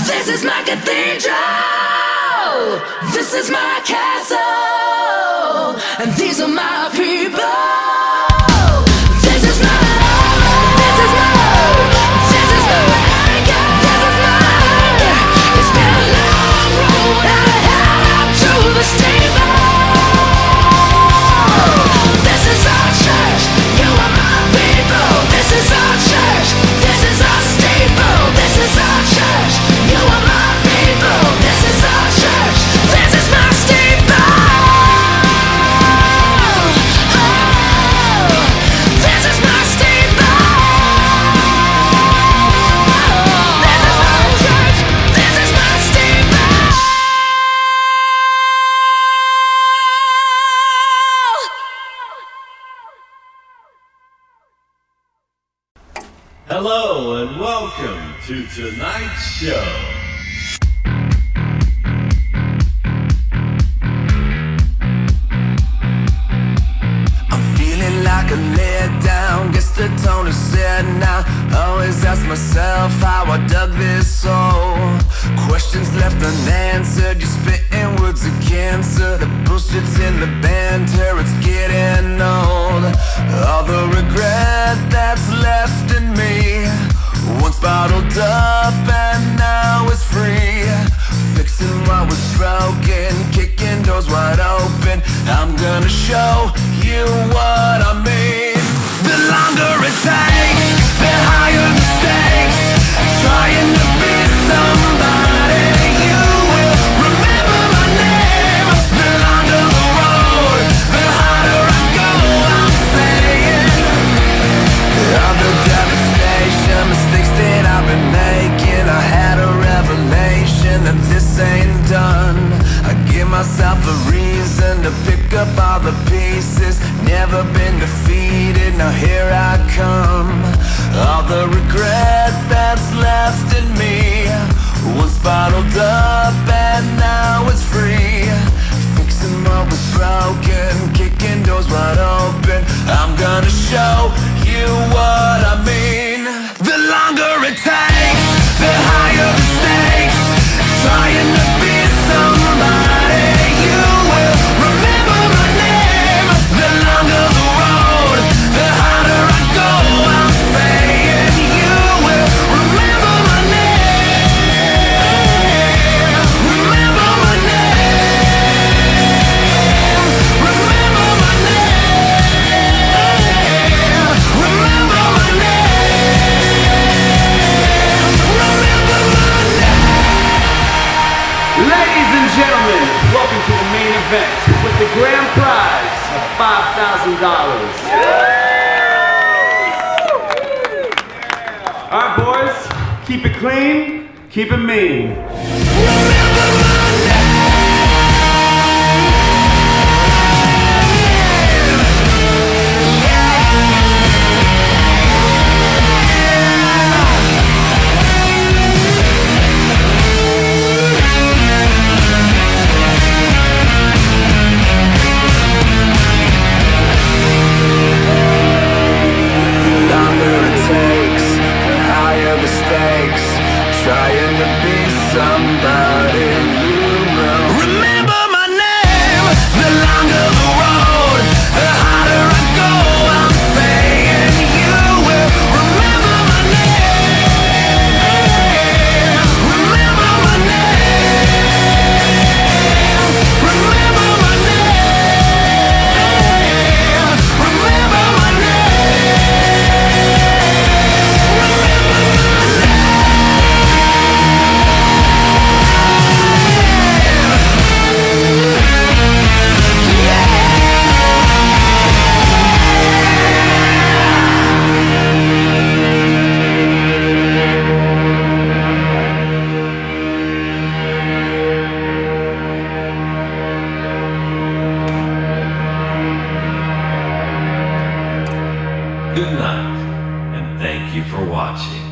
This is my cathedral. This is my castle. And these are my people. This is my love. This is my hope. This is my anger. This is my hunger. It's been a long road out to the stable. This is our church. You are my people. This is our church. This is our staple. This is our church. You are my people. This is our church. This is my staple. Oh, this is my staple. This is my church. This is my staple. Hello and welcome to tonight's show. I'm feeling like a letdown. Guess the tone is set now. Always ask myself how I dug this hole. Questions left unanswered. You're spitting words of cancer. The bullshit's in the banter. It's getting old. All the regret that's left in me. Once bottled up and now it's free. Fixing what was broken, kicking doors wide open. I'm gonna show you what I mean. The longer it takes, the higher the stakes. Trying to be somebody, you will remember my name. The longer the road, the harder I go, I'm saying. All the devastation, mistakes that I've been making. I had a revelation that this ain't done. I give myself a reason to pick up all the pieces. Never been defeated, now here I come. All the regret that's left in me. Once bottled up and now it's free. Fixing what was broken, kicking doors wide open. I'm gonna show you what I mean. The longer it takes, the higher the stakes. Trying to be somebody, you will remember my name. The longer the road, the harder I go, I'm saying. You will remember my name. Remember my name. Remember my name. Remember my name. Remember my name. Ladies and gentlemen, welcome to the main event with the grand prize of $5,000. All right, boys, keep it clean, keep it mean. Remember my name. Trying to be somebody, you will remember my name. The longer the road, the harder I go, I'm saying. You will remember my name. Remember my name. Remember my name. Remember my name. Remember my name. Good night, and thank you for watching.